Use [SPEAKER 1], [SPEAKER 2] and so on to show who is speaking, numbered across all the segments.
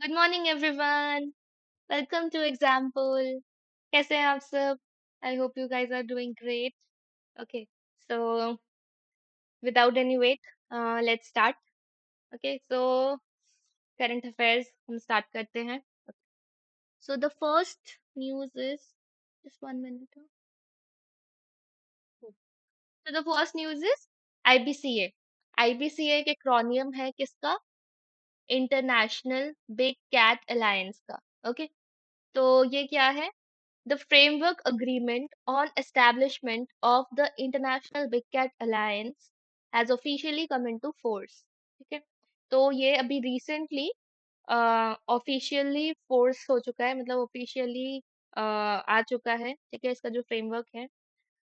[SPEAKER 1] Good morning everyone. Welcome to example. कैसे हैं आप सब? I hope you guys are doing great. Okay, so without any wait, let's start. Okay, so current affairs हम start करते हैं। So the first news is just 1 minute. So the first news is IBCA. IBCA के acronym है किसका? International big cat alliance का। Okay, तो ये क्या है? The framework agreement on establishment of the International Big Cat Alliance has officially come into force। ठीक है, तो ये अभी रिसेंटली ऑफिशियली फोर्स हो चुका है, मतलब ऑफिशियली आ चुका है। ठीक है, इसका जो फ्रेमवर्क है,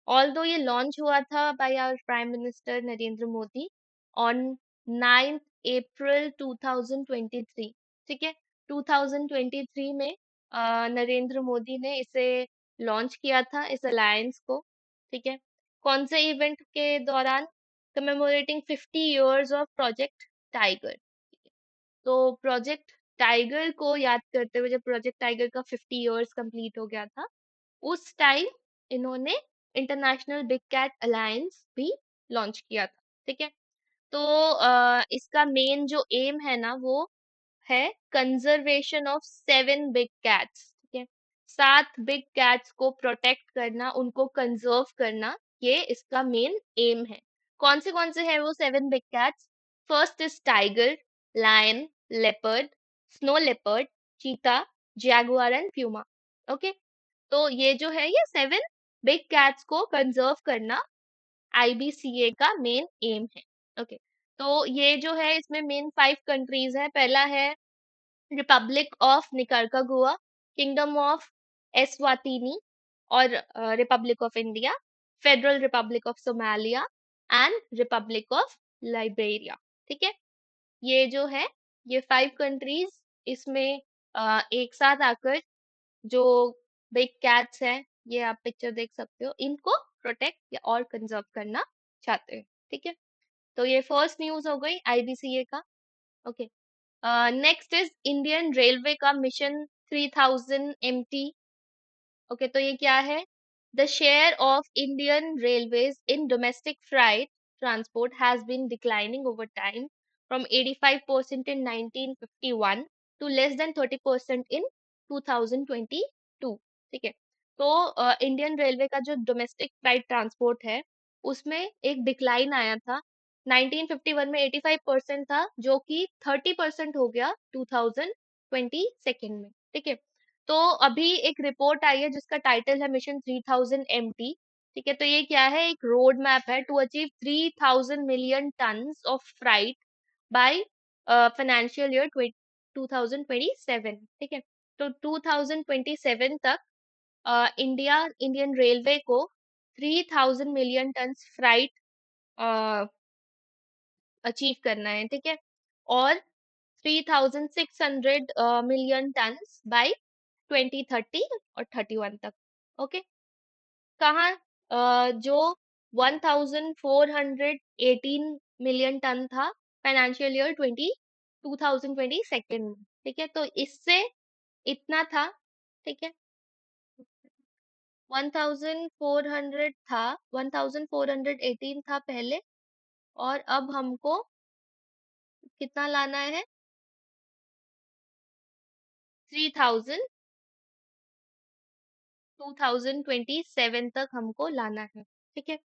[SPEAKER 1] ऑल्दो ये लॉन्च हुआ था by our prime minister Narendra Modi on 9 April 2023। ठीक है, 2023 में नरेंद्र मोदी ने इसे लॉन्च किया था, इस अलायंस को। ठीक है, कौन से इवेंट के दौरान? Commemorating 50 years of project tiger. तो प्रोजेक्ट टाइगर को याद करते हुए, जब प्रोजेक्ट टाइगर का 50 इयर्स कंप्लीट हो गया था, उस टाइम इन्होंने इंटरनेशनल बिग कैट अलायंस भी लॉन्च किया था। ठीक है, तो इसका मेन जो एम है ना, वो है कंजर्वेशन ऑफ 7 बिग कैट्स। ठीक है, 7 बिग कैट्स को प्रोटेक्ट करना, उनको कंजर्व करना, ये इसका मेन एम है। कौन से हैं वो 7 big cats? First is tiger, lion, leopard, snow leopard, cheetah, jaguar and puma. Okay, तो ये जो है, ये 7 बिग कैट्स को कंजर्व करना आईबीसीए का मेन एम है। ओके, तो ये जो है, इसमें मेन 5 कंट्रीज है। पहला है republic of Nicaragua, kingdom of Eswatini, और republic of India, federal republic of Somalia and republic of Liberia. ठीक है, ये जो है, ये 5 कंट्रीज इसमें एक साथ आकर जो बिग कैट्स हैं, ये आप पिक्चर देख सकते हो, इनको प्रोटेक्ट या और कंजर्व करना चाहते हैं। ठीक है, तो ये फर्स्ट न्यूज हो गई आईबीसीए का। Okay, next is Indian railway का मिशन 3000 एमटी। ओके, तो ये क्या है? The share of Indian railways in domestic freight transport has been declining over time from 85% in 1951 to less than 30% in 2022। ठीक है, तो इंडियन रेलवे का जो डोमेस्टिक फ्लाइट ट्रांसपोर्ट है, उसमें एक डिक्लाइन आया था। 1951 में 85% था, जो कि 30% हो गया 2022 में। ठीक है, तो अभी एक रिपोर्ट आई है जिसका टाइटल है मिशन 3000 एमटी। ठीक है, तो ये क्या है? एक रोड मैप है to achieve 3000 million tons of freight by financial year 2027। ठीक है, तो 2027 तक इंडियन रेलवे को 3000 मिलियन टन्स फ्राइट अचीव करना है। ठीक है, और 3600 मिलियन टन्स बाय 2030 और 31 तक। ओके, कहाँ? जो 1418 मिलियन टन था फाइनेंशियल ईयर 2022 में। ठीक है, तो इससे इतना था। ठीक है, 1400 था, 1418 था पहले, और अब हमको कितना लाना है? 3000 2027 तक हमको लाना है। ठीक है,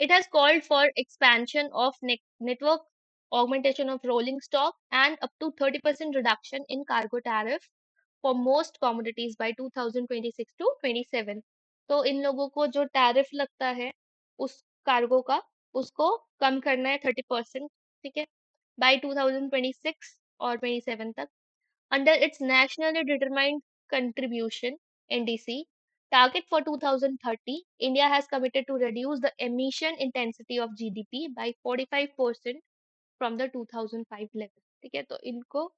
[SPEAKER 1] it has called for expansion of network, augmentation of rolling stock, and up to 30% reduction in cargo tariff for most commodities by 2026 to 27। तो इन लोगों को जो टैरिफ लगता है उस कार्गो का, उसको कम करना है 30%। ठीक है, बाय 2026 और 27 तक। Under its nationally determined contribution (NDC) target for 2030, India has committed to reduce the emission intensity of GDP by 45% from the 2005 level। ठीक है, तो इनको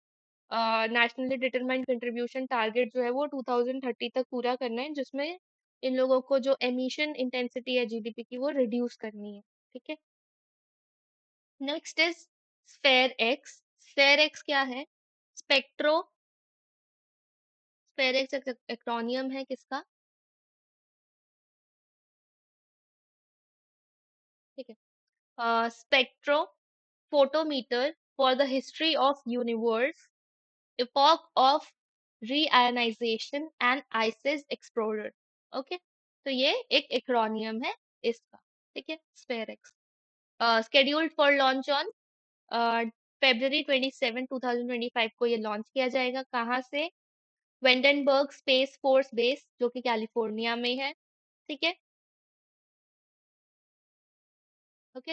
[SPEAKER 1] नेशनली डिटरमाइंड कंट्रीब्यूशन टारगेट जो है वो 2030 तक पूरा करना है, जिसमें इन लोगों को जो एमिशन इंटेंसिटी है जीडीपी की, वो रिड्यूस करनी है। ठीक है, next is sphere x. Sphere x क्या है? स्पेक्ट्रो स्पेरेक्स एक्रोनियम है किसका? ठीक है। Spectro photometer for the history of universe, epoch of reionization and ISIS explorer। Okay, तो ये एक एक्रोनियम है इसका। ठीक है, स्पेरेक्स scheduled for launch on February 27, 2025 को ये लॉन्च किया जाएगा। कहाँ से? वेंडनबर्ग स्पेस फोर्स बेस, जो कि कैलिफोर्निया में है। ठीक है, ओके।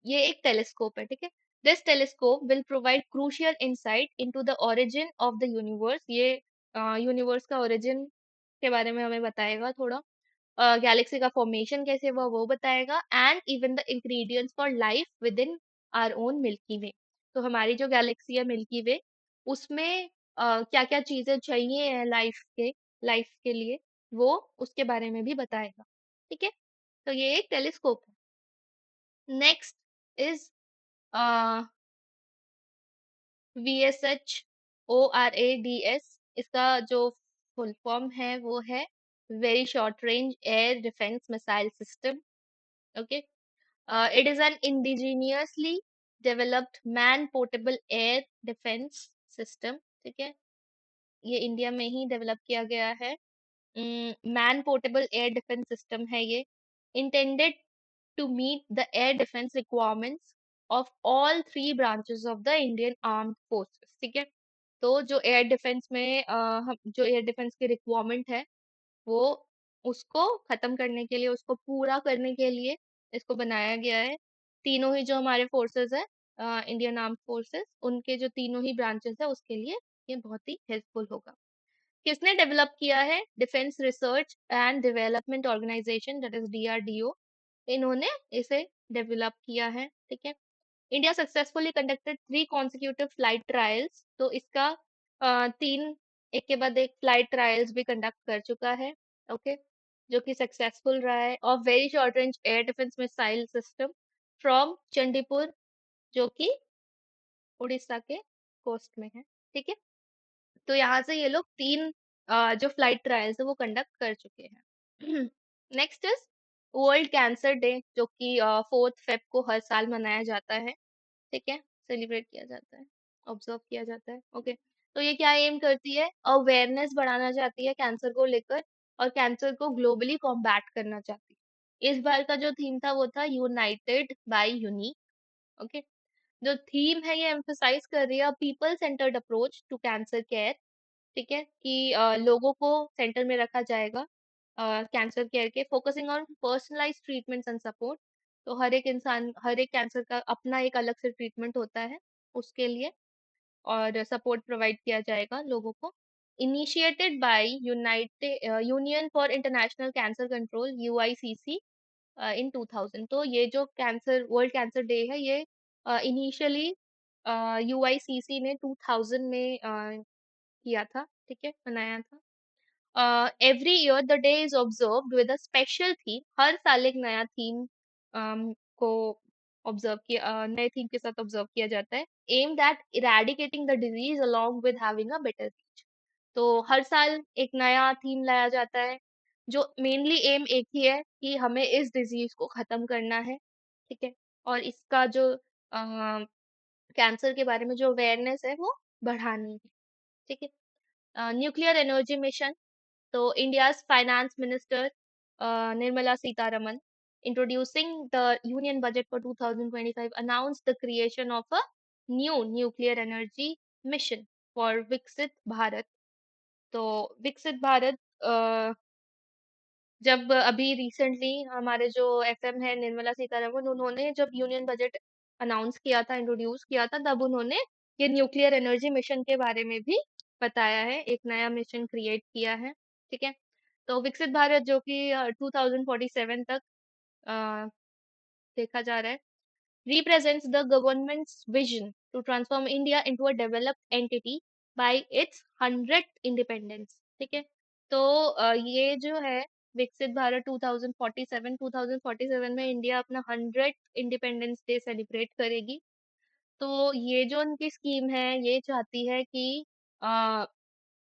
[SPEAKER 1] ये एक टेलीस्कोप है। ठीक है, this telescope will provide crucial insight into the origin of the universe. ये यूनिवर्स का ओरिजिन के बारे में हमें बताएगा थोड़ा। गैलेक्सी का फॉर्मेशन कैसे हुआ वो बताएगा, and even the ingredients for life within our own Milky Way. तो हमारी जो गैलेक्सी है मिल्की वे, उसमें क्या क्या चीजें चाहिए लाइफ के लिए, वो उसके बारे में भी बताएगा। ठीक है, तो ये एक टेलीस्कोप है। Next is VSHORADS। इसका जो फुल फॉर्म है वो है very short range air defence missile system. Okay, it is an indigenously developed man portable air defence system. ठीक है, ये इंडिया में ही डेवलप किया गया है। Man portable air defence system है ये, intended to meet the air defense requirements of all three branches of the Indian Armed Forces। ठीक है, तो जो एयर डिफेंस में जो एयर डिफेंस की रिक्वायरमेंट है, वो उसको खत्म करने के लिए, उसको पूरा करने के लिए इसको बनाया गया है। तीनों ही जो हमारे फोर्सेस है, इंडियन आर्म्ड फोर्सेस, उनके जो तीनों ही ब्रांचेस है, उसके लिए ये बहुत ही हेल्पफुल होगा। किसने डेवलप किया है? Defence research and development organisation, that is DRDO, इन्होंने इसे डेवलप किया है। ठीक है, India successfully conducted 3 consecutive flight trials. तो इसका तीन, एक के बाद एक फ्लाइट ट्रायल्स भी कंडक्ट कर चुका है। ओके, जो कि सक्सेसफुल रहा है। और very short range air defence missile system from Chandipur, जो कि उड़ीसा के कोस्ट में है। ठीक है, तो यहाँ से ये लोग तीन जो फ्लाइट ट्रायल्स है वो कंडक्ट कर चुके हैं। Next is world cancer day, जो कि 4 फेब को हर साल मनाया जाता है। ठीक है, सेलिब्रेट किया जाता है, ऑब्जर्व किया जाता है। ओके, तो ये क्या एम करती है? अवेयरनेस बढ़ाना चाहती है कैंसर को लेकर, और कैंसर को ग्लोबली कॉम्बैट करना चाहती है। इस बार का जो थीम था वो था यूनाइटेड बाय यूनिक। ओके, जो थीम है ये एम्फसाइज कर रही है people centred approach to cancer care. ठीक है, कि लोगों को सेंटर में रखा जाएगा कैंसर केयर के, focusing on personalise treatments and support. तो हर एक कैंसर का अपना एक अलग से ट्रीटमेंट होता है उसके लिए, और सपोर्ट प्रोवाइड किया जाएगा लोगों को। Initiated by United union for international cancer control, UICC, इन 2000। तो ये जो कैंसर वर्ल्ड कैंसर डे है, ये इनिशियली UICC ने 2000 में किया था। ठीक है, मनाया था। Every year the day is observed with a special theme. हर साल एक नया थीम को ऑब्जर्व किया, नए थीम के साथ ऑब्जर्व किया जाता है। Aim that eradicating the disease along with having a better reach. तो हर साल एक नया थीम लाया जाता है, जो मेनली एम एक ही है कि हमें इस डिजीज को खत्म करना है। ठीक है, और इसका जो कैंसर के बारे में जो अवेयरनेस है वो बढ़ानी है। ठीक है, न्यूक्लियर एनर्जी मिशन। तो India's Finance Minister Nirmala Sitharaman, introducing the Union Budget for 2025, announced the creation of a new nuclear energy mission for Viksit Bharat। तो विकसित भारत, जब अभी रिसेंटली हमारे जो FM है निर्मला सीतारमन, उन्होंने जब यूनियन बजट अनाउंस किया था, इंट्रोड्यूस किया था, तब उन्होंने ये न्यूक्लियर एनर्जी मिशन के बारे में भी बताया है, एक नया मिशन क्रिएट किया है। ठीक है, तो विकसित भारत जो कि 2047 तक अ, देखा जा रहा है, represents the government's vision to transform India into a developed entity by its 100th independence। ठीक है, तो ये जो है विकसित भारत 2047 में इंडिया अपना 100th इंडिपेंडेंस डे सेलिब्रेट करेगी। तो ये जो उनकी स्कीम है, ये चाहती है कि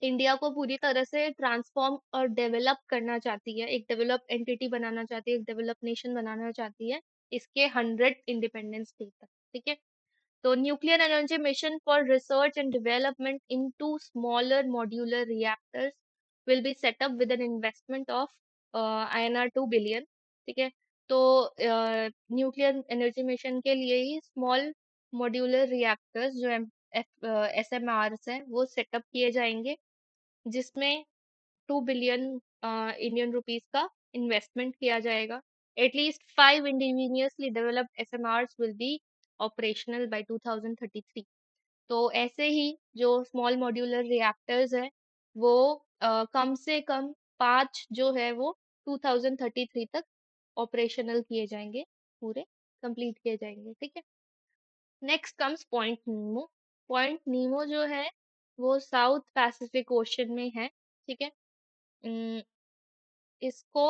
[SPEAKER 1] इंडिया को पूरी तरह से ट्रांसफॉर्म और डेवलप करना चाहती है, एक डेवलप एंटिटी बनाना चाहती है, एक डेवलप नेशन बनाना चाहती है इसके 100 इंडिपेंडेंस डे तक। ठीक है। So nuclear energy mission for research and development into smaller modular reactors will be set up with an investment of INR 2 billion. ठीक है। तो न्यूक्लियर एनर्जी मिशन के लिए ही स्मॉल मॉड्यूलर रिएक्टर्स जो SMRs हैं वो सेटअप किए जाएंगे, जिसमें 2 बिलियन इंडियन रुपीस का इन्वेस्टमेंट किया जाएगा. At least 5 indigenously developed SMRs will be operational by 2033. तो ऐसे ही जो स्मॉल मॉड्यूलर रिएक्टर्स है वो कम से कम 5 जो है वो 2033 तक ऑपरेशनल किए जाएंगे, पूरे कंप्लीट किए जाएंगे. ठीक है। नेक्स्ट कम्स पॉइंट नीमो. पॉइंट नीमो जो है वो साउथ पैसिफिक ओशन में है. ठीक है। अम, इसको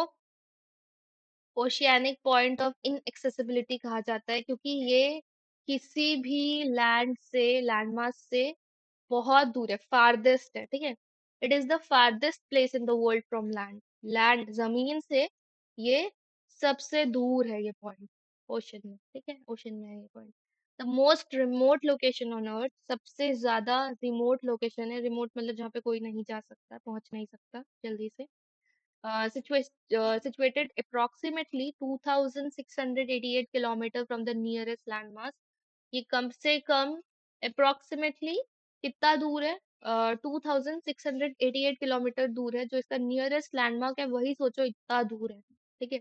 [SPEAKER 1] ओशियानिक पॉइंट ऑफ इनएक्सेसिबिलिटी कहा जाता है, क्योंकि ये किसी भी लैंड से, लैंडमास से बहुत दूर है, फारदेस्ट है. ठीक है। It is the farthest place in the world from land. Land, जमीन से ये सबसे दूर है ये पॉइंट, ओशन में. ठीक है, ओशन में है ये point. The most remote location on अर्थ, सबसे ज्यादा रिमोट लोकेशन है. रिमोट मतलब जहाँ पे कोई नहीं जा सकता, पहुंच नहीं सकता जल्दी से. Situated approximately 2688 kilometer from the nearest landmass. ये कम से कम approximately कितना दूर है? 2688 किलोमीटर दूर है. जो इसका नियरेस्ट लैंडमार्क है वही सोचो इतना दूर है. ठीक है।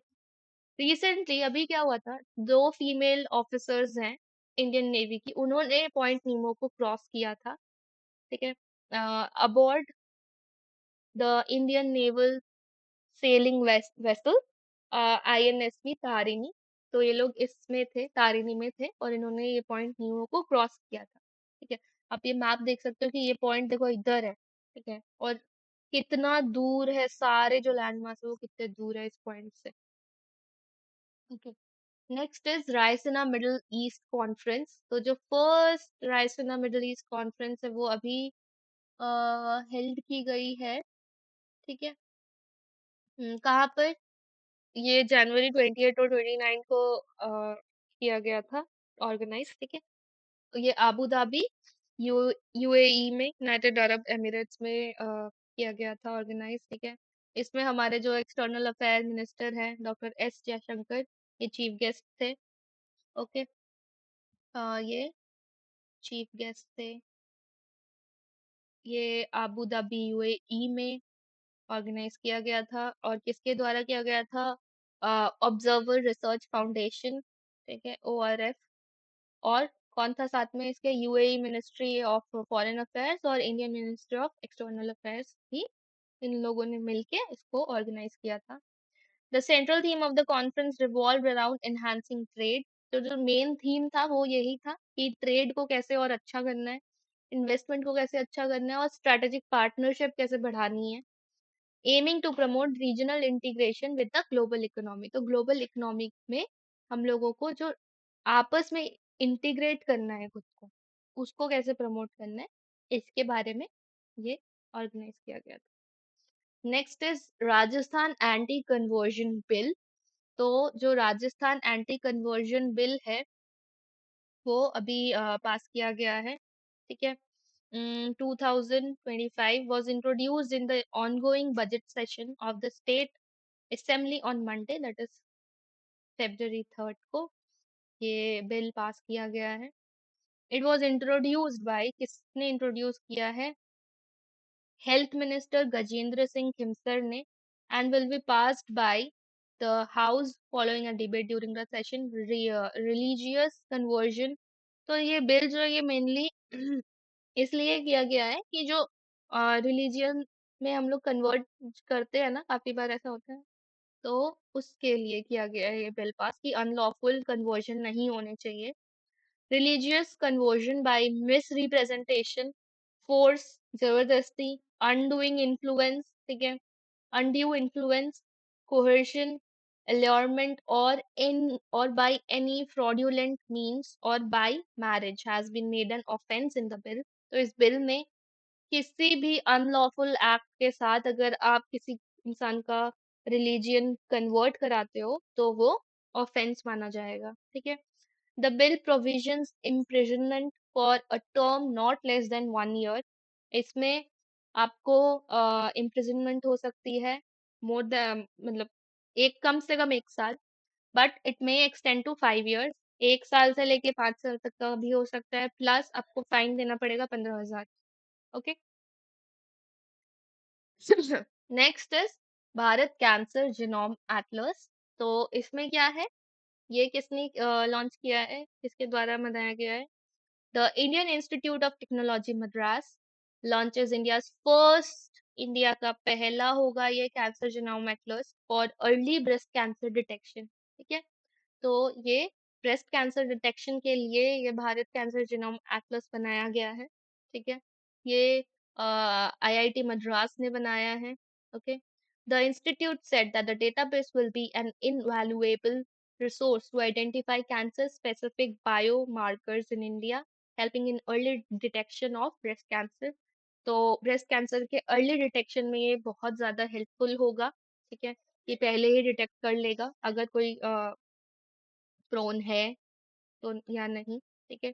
[SPEAKER 1] रिसेंटली अभी क्या हुआ था, दो फीमेल ऑफिसर्स हैं इंडियन नेवी की, उन्होंने पॉइंट नीमो को क्रॉस किया था. ठीक है। Aboard the Indian naval sailing vessel INSV Tarini. तो ये लोग इसमें थे, तारिणी में थे, और इन्होंने ये पॉइंट न्यूयो को क्रॉस किया था. ठीक है। आप ये मैप देख सकते हो कि ये पॉइंट देखो इधर है. ठीक है। और कितना दूर है, सारे जो लैंडमार्क है वो कितने दूर है इस पॉइंट से. Okay. Next is Raisina middle east conference. तो जो first Raisina middle east conference है वो अभी हेल्ड की गई है. ठीक है। कहाँ पर? ये जनवरी 28 और 29 को किया गया था, ऑर्गेनाइज. ठीक है। तो ये आबू धाबी, यूएई में, यूनाइटेड अरब एमिरेट्स में किया गया था, ऑर्गेनाइज. ठीक है। इसमें हमारे जो एक्सटर्नल अफेयर मिनिस्टर हैं डॉक्टर S जयशंकर, ये चीफ गेस्ट थे. ओके। ये चीफ गेस्ट थे. ये आबू धाबी यूएई में ऑर्गेनाइज किया गया था. और किसके द्वारा किया गया था? Observer research foundation. ठीक है, ORF. और कौन था साथ में इसके? UAE ministry of foreign affairs और Indian ministry of external affairs भी, इन लोगों ने मिलके इसको ऑर्गेनाइज किया था. The central theme of the conference revolve around enhancing trade. तो जो मेन थीम था वो यही था कि ट्रेड को कैसे और अच्छा करना है, इन्वेस्टमेंट को कैसे अच्छा करना है, और स्ट्रेटेजिक पार्टनरशिप कैसे बढ़ानी है. Aiming to promote regional integration with the global economy. तो ग्लोबल इकोनॉमी में हम लोगों को जो आपस में इंटीग्रेट करना है खुद को, उसको कैसे प्रमोट करना है, इसके बारे में ये ऑर्गेनाइज किया गया था. Next is Rajasthan anti conversion bill. तो जो राजस्थान एंटी कन्वर्जन बिल है वो अभी पास किया गया है. ठीक है. 2025 was introduced in the ongoing budget session of the state assembly on Monday, that is February 3rd को ये बिल पास किया गया है. इट वॉज इंट्रोड्यूस्ड बाय, किसने इंट्रोड्यूस किया है? हेल्थ मिनिस्टर गजेंद्र सिंह खिमसर ने. And will be passed by the house following a debate during the session. Religious conversion. तो ये बिल जो है ये मेनली इसलिए किया गया है कि जो रिलीजियन में हम लोग कन्वर्ट करते हैं ना, काफी बार ऐसा होता है, तो उसके लिए किया गया है ये बिल पास, कि अनलॉफुल कन्वर्जन नहीं होने चाहिए. Religious conversion by misrepresentation, force, जबरदस्ती, अनडूइंग इन्फ्लुएंस. ठीक है, undue influence, coercion, allurement, or by any fraudulent means or by marriage has been made an offense in the bill. तो इस bill में किसी भी अनलॉफुल एक्ट के साथ अगर आप किसी इंसान का रिलीजियन कन्वर्ट कराते हो तो वो ऑफेंस माना जाएगा, ठीक है। The bill provisions imprisonment for a term not less than 1 year. इसमें आपको इम्प्रिजनमेंट हो सकती है मोर देन, मतलब एक, कम से कम 1 साल, but it may extend to 5 years. 1 साल से लेके 5 साल तक का भी हो सकता है, प्लस आपको फाइन देना पड़ेगा 15,000। Okay. Next is Bharat cancer genome Atlas. तो इसमें क्या है, ये किसने लॉन्च किया है, किसके द्वारा बनाया गया है? The Indian institute of technology Madras launches India's first, India का पहला होगा ये cancer genome Atlas for early breast cancer detection, ठीक है। तो ये ब्रेस्ट कैंसर डिटेक्शन के लिए ये भारत कैंसर जीनोम एटलस बनाया गया है, ठीक है। ये आईआईटी मद्रास ने बनाया है। Okay. The institute said that the database will be an invaluable resource to identify cancer specific biomarkers in India, helping in early detection of breast cancer। तो ब्रेस्ट कैंसर के अर्ली डिटेक्शन में ये बहुत ज्यादा helpful होगा, ठीक है। ये पहले ही डिटेक्ट कर लेगा अगर कोई प्रोन है तो या नहीं, ठीक है।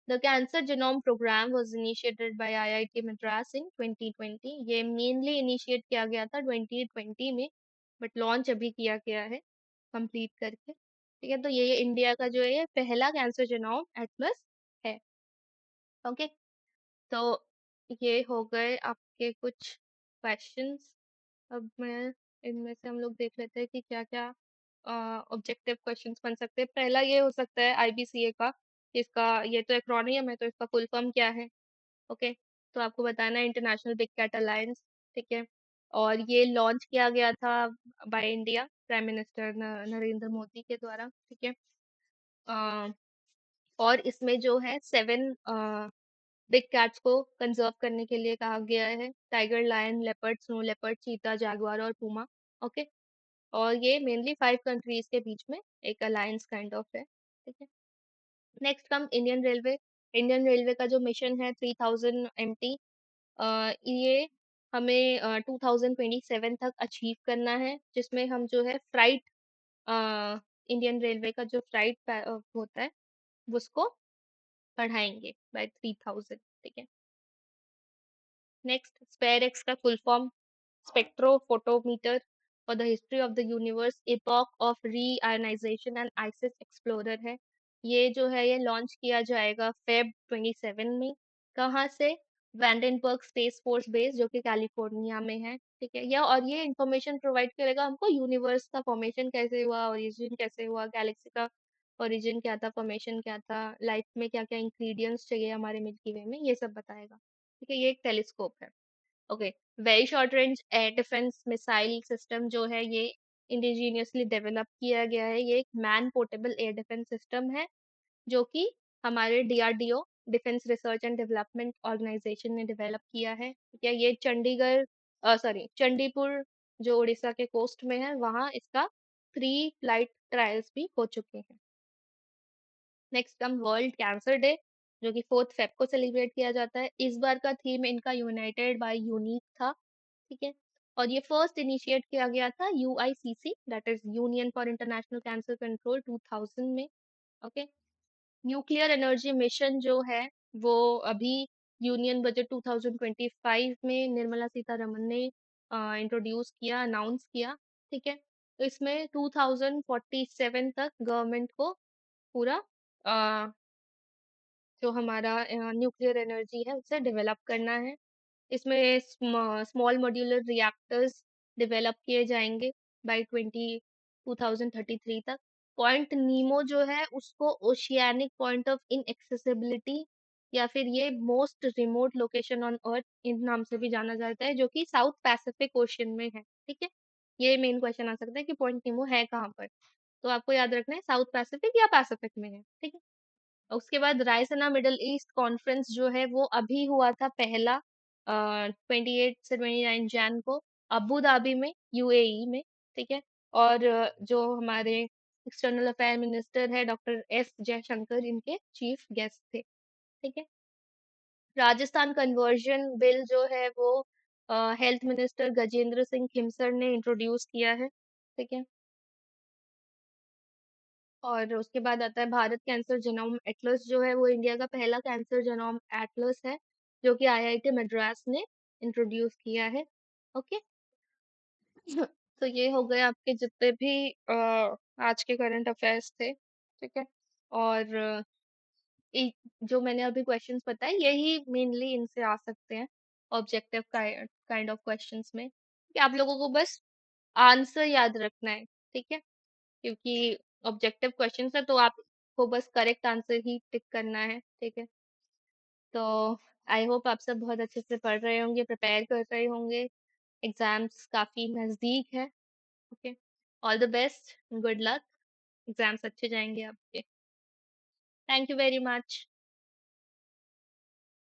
[SPEAKER 1] The cancer genome programme was initiated by IIT Madras in 2020। ये मेनली इनिशिएट किया गया था 2020 में, बट लॉन्च अभी किया गया है कंप्लीट करके, ठीक है। तो ये इंडिया का जो है ये पहला कैंसर जीनोम एटलस है। ओके। तो ये हो गए आपके कुछ क्वेश्चंस। अब मैं इनमें से हम लोग देख लेते हैं कि क्या क्या ऑब्जेक्टिव क्वेश्चंस बन सकते हैं। पहला ये हो सकता है आईबीसीए का, इसका ये तो एक्रोनियम है तो इसका फुल फॉर्म क्या है? ओके। तो आपको बताना है इंटरनेशनल बिग कैट अलायंस, ठीक है। और ये लॉन्च किया गया था by India prime minister Narendra Modi के द्वारा, ठीक है। अ, और इसमें जो है 7 बिग कैट्स को कंजर्व करने के लिए कहा गया है, tiger, lion, leopard, snow leopard, cheetah, jaguar और पूमा। ओके। और ये मेनली 5 कंट्रीज के बीच में एक अलायंस काइंड ऑफ है, ठीक है। Next come Indian railway. Indian railway का जो मिशन है 3000 MT, ये हमें 2027 तक अचीव करना है, जिसमें हम जो है फ्राइट, इंडियन रेलवे का जो फ्राइट होता है उसको बढ़ाएंगे बाय 3000, ठीक है। नेक्स्ट स्पेयर एक्स का full form spectrophotometer for the history of the universe, epoch of reionisation and ISIS explorer है। ये जो है ये लॉन्च किया जाएगा फेब 27 में। कहाँ से? वैंडेनबर्ग स्पेस फोर्स बेस जो कि कैलिफोर्निया में है, ठीक है। या और ये इंफॉर्मेशन प्रोवाइड करेगा हमको यूनिवर्स का फॉर्मेशन कैसे हुआ, ओरिजिन कैसे हुआ, गैलेक्सी का ओरिजिन क्या था, फॉर्मेशन क्या था, लाइफ में क्या क्या इंग्रेडिएंट्स चाहिए हमारे मिल्की वे में, ये सब बताएगा, ठीक है। ये एक टेलीस्कोप है। Okay. Very short range air defence missile system जो है ये इंडिजीनियसली डेवलप किया गया है। ये एक man portable air defence system है जो कि हमारे DRDO, defence research and development organisation ने डेवलप किया है, ठीक है। ये चंडीगढ़, सॉरी चंडीपुर जो उड़ीसा के कोस्ट में है वहाँ इसका 3 फ्लाइट ट्रायल्स भी हो चुके हैं। Next come world cancer day जो कि 4 फेब को सेलिब्रेट किया जाता है। इस बार का थीम इनका यूनाइटेड बाय यूनिक था, ठीक है। और ये फर्स्ट इनिशिएट किया गया था UICC, that is union for international cancer control, 2000 में। ओके। न्यूक्लियर एनर्जी मिशन जो है वो अभी यूनियन बजट 2025 में निर्मला सीतारमन ने इंट्रोड्यूस किया, अनाउंस किया, ठीक है। तो इसमें 2047 तक गवर्नमेंट को पूरा जो हमारा न्यूक्लियर एनर्जी है उसे डेवलप करना है। इसमें स्मॉल मॉड्यूलर रिएक्टर्स डेवलप किए जाएंगे बाय 2033 तक। पॉइंट नीमो जो है उसको ओशियानिक पॉइंट ऑफ इनएक्सेसिबिलिटी या फिर ये most remote location on earth इन नाम से भी जाना जाता है, जो कि साउथ पैसिफिक ओशियन में है, ठीक है। ये मेन क्वेश्चन आ सकता है कि पॉइंट नीमो है कहाँ पर, तो आपको याद रखना है साउथ पैसिफिक या पैसिफिक में है, ठीक है। उसके बाद रायसीना मिडल ईस्ट कॉन्फ्रेंस जो है वो अभी हुआ था पहला, 28 से 29 जैन को अबू धाबी में, यूएई में, ठीक है। और जो हमारे एक्सटर्नल अफेयर मिनिस्टर है डॉक्टर एस जयशंकर इनके चीफ गेस्ट थे, ठीक है। राजस्थान कन्वर्जन बिल जो है वो हेल्थ मिनिस्टर गजेंद्र सिंह खिमसर ने इंट्रोड्यूस किया है, ठीक है। और उसके बाद आता है भारत कैंसर जीनोम एटलस, जो है वो इंडिया का पहला कैंसर जीनोम एटलस है, जो कि आईआईटी मद्रास ने इंट्रोड्यूस किया है। ओके। तो ये हो गए आपके जितने भी आज के करंट अफेयर्स थे, ठीक है। और जो मैंने अभी क्वेश्चंस बताए यही मेनली इनसे आ सकते हैं, ऑब्जेक्टिव काइंड ऑफ क्वेश्चंस में, कि आप लोगों को बस आंसर याद रखना है, ठीक है। क्योंकि ऑब्जेक्टिव क्वेश्चंस है तो आपको बस करेक्ट आंसर ही टिक करना है, ठीक है। तो आई होप आप सब बहुत अच्छे से पढ़ रहे होंगे, प्रिपेयर कर रहे होंगे, एग्जाम्स काफी नजदीक है। Okay, all the best, good luck, exams अच्छे जाएंगे आपके। Thank you very much.